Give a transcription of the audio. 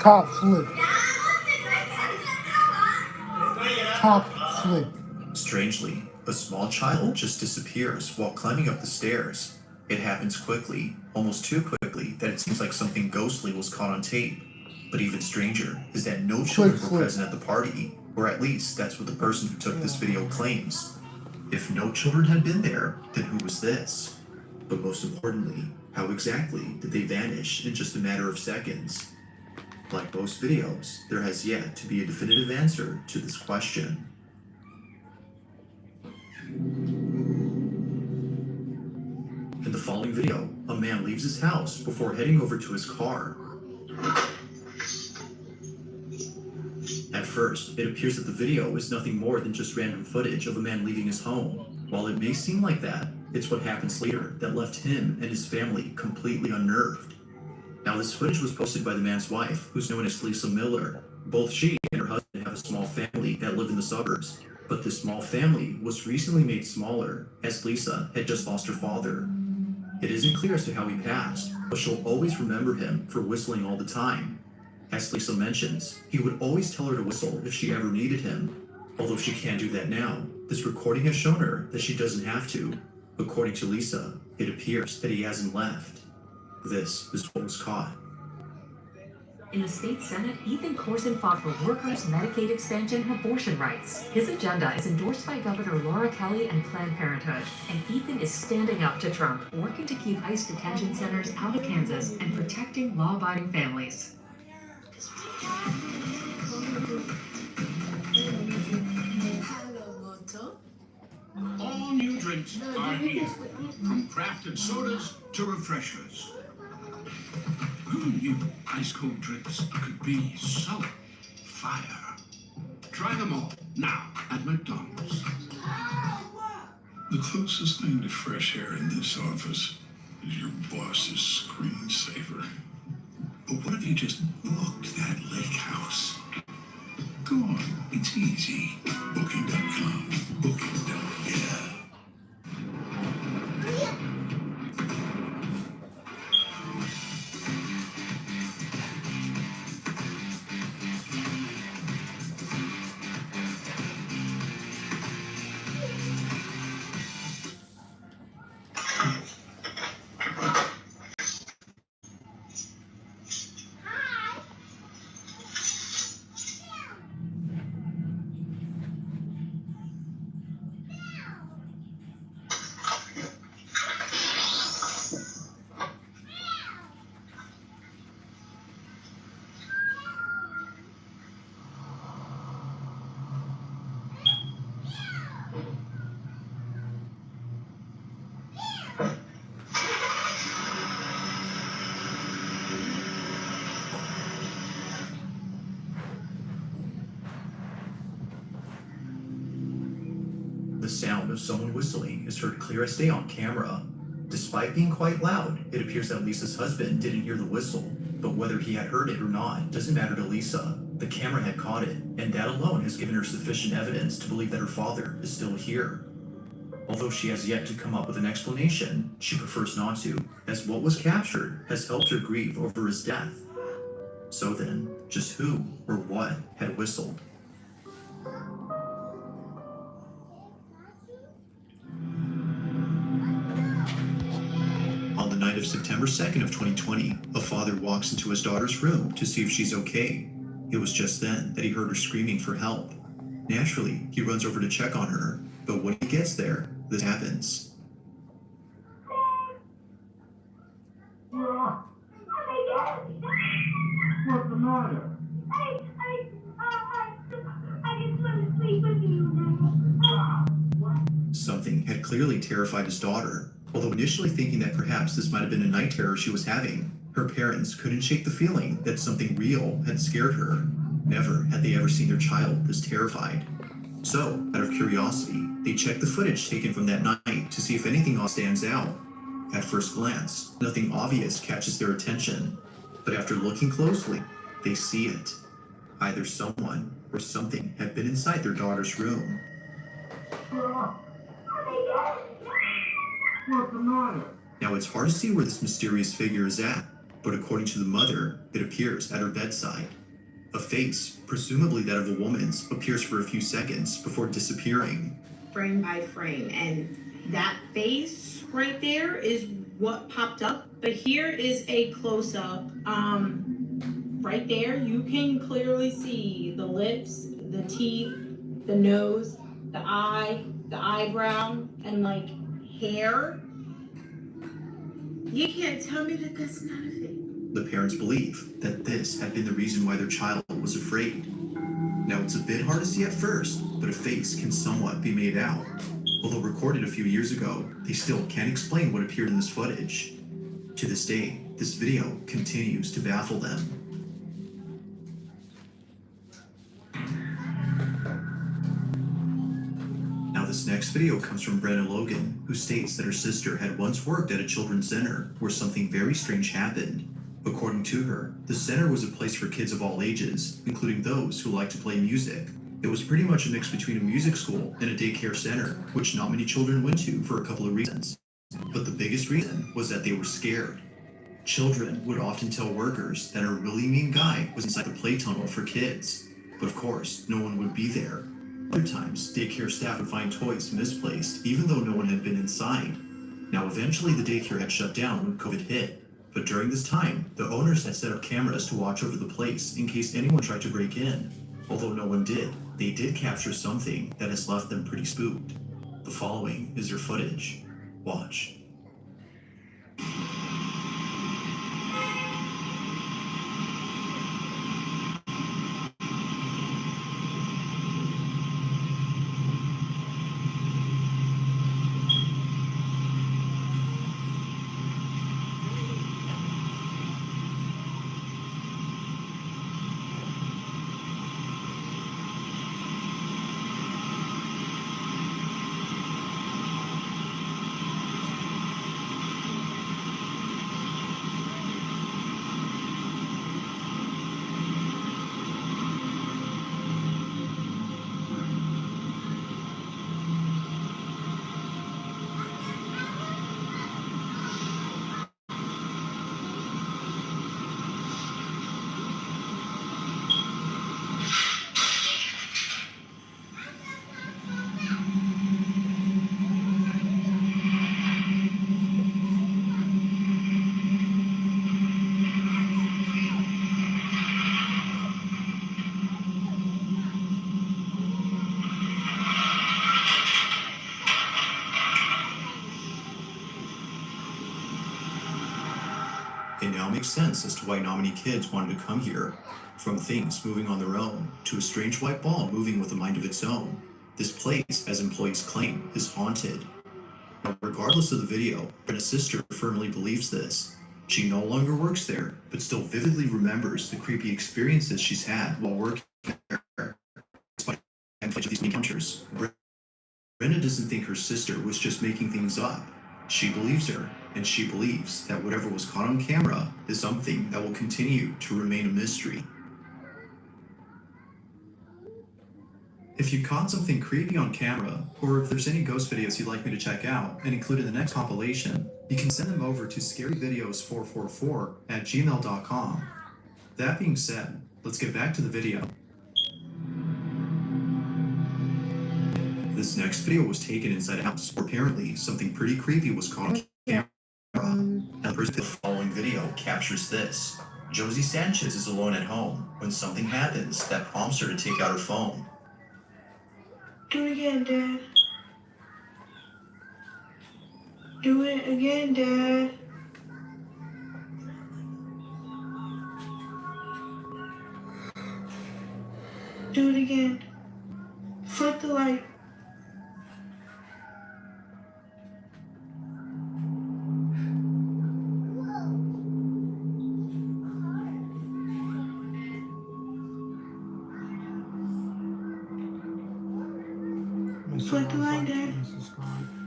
Top flip. Top flip. Strangely, a small child just disappears while climbing up the stairs. It happens quickly, almost too quickly, that it seems like something ghostly was caught on tape. But even stranger is that no children were present at the party, or at least that's what the person who took this video claims. If no children had been there, then who was this? But most importantly, how exactly did they vanish in just a matter of seconds? Like most videos, there has yet to be a definitive answer to this question. In the following video, a man leaves his house before heading over to his car. At first, it appears that the video is nothing more than just random footage of a man leaving his home. While it may seem like that, it's what happens later that left him and his family completely unnerved. Now, this footage was posted by the man's wife, who's known as Lisa Miller. Both she and her husband have a small family that live in the suburbs. But this small family was recently made smaller, as Lisa had just lost her father. It isn't clear as to how he passed, but she'll always remember him for whistling all the time. As Lisa mentions, he would always tell her to whistle if she ever needed him. Although she can't do that now, this recording has shown her that she doesn't have to. According to Lisa, it appears that he hasn't left. This is what was caught. In the state Senate, Ethan Corson fought for workers' Medicaid expansion and abortion rights. His agenda is endorsed by Governor Laura Kelly and Planned Parenthood. And Ethan is standing up to Trump, working to keep ICE detention centers out of Kansas and protecting law-abiding families. All new drinks are here, from crafted sodas to refreshers. Who knew ice-cold drinks could be so fire? Try them all now at McDonald's. The closest thing to fresh air in this office is your boss's screensaver. But what if you just booked that lake house? Go on, it's easy. Booking.com. Booking.yeah. The sound of someone whistling is heard clear as day on camera. Despite being quite loud, it appears that Lisa's husband didn't hear the whistle. But whether he had heard it or not doesn't matter to Lisa. The camera had caught it, and that alone has given her sufficient evidence to believe that her father is still here. Although she has yet to come up with an explanation, she prefers not to, as what was captured has helped her grieve over his death. So then, just who or what had whistled? On the night of September 2nd of 2020, a father walks into his daughter's room to see if she's okay. It was just then that he heard her screaming for help. Naturally, he runs over to check on her, but when he gets there, this happens. What's the matter? I just want to sleep with you now. Something had clearly terrified his daughter. Although initially thinking that perhaps this might have been a night terror she was having, her parents couldn't shake the feeling that something real had scared her. Never had they ever seen their child this terrified. So, out of curiosity, they checked the footage taken from that night to see if anything else stands out. At first glance, nothing obvious catches their attention, but after looking closely, they see it. Either someone or something had been inside their daughter's room. What's the matter? Now it's hard to see where this mysterious figure is at. But according to the mother, it appears at her bedside. A face, presumably that of a woman's, appears for a few seconds before disappearing. Frame by frame, and that face right there is what popped up. But here is a close-up. Right there, you can clearly see the lips, the teeth, the nose, the eye, the eyebrow, and like hair. You can't tell me that that's not a fake. The parents believe that this had been the reason why their child was afraid. Now, it's a bit hard to see at first, but a face can somewhat be made out. Although recorded a few years ago, they still can't explain what appeared in this footage. To this day, this video continues to baffle them. Now, this next video comes from Brenna Logan, who states that her sister had once worked at a children's center where something very strange happened. According to her, the center was a place for kids of all ages, including those who like to play music. It was pretty much a mix between a music school and a daycare center, which not many children went to for a couple of reasons. But the biggest reason was that they were scared. Children would often tell workers that a really mean guy was inside the play tunnel for kids. But of course, no one would be there. Other times, daycare staff would find toys misplaced, even though no one had been inside. Now, eventually the daycare had shut down when COVID hit. But during this time, the owners had set up cameras to watch over the place in case anyone tried to break in. Although no one did, they did capture something that has left them pretty spooked. The following is their footage. Watch. It now makes sense as to why not many kids wanted to come here. From things moving on their own, to a strange white ball moving with a mind of its own, this place, as employees claim, is haunted. Now, regardless of the video, Brenna's sister firmly believes this. She no longer works there, but still vividly remembers the creepy experiences she's had while working there. Despite these encounters, Brenna doesn't think her sister was just making things up. She believes her, and she believes that whatever was caught on camera is something that will continue to remain a mystery. If you caught something creepy on camera, or if there's any ghost videos you'd like me to check out and include in the next compilation, you can send them over to scaryvideos444@gmail.com. That being said, let's get back to the video. This next video was taken inside a house where apparently something pretty creepy was caught on camera. Now, the following video captures this. Josie Sanchez is alone at home when something happens that prompts her to take out her phone. Do it again, Dad. Do it again, Dad. Do it again. Flip the light. Make Flip the light, like Dad. and subscribe.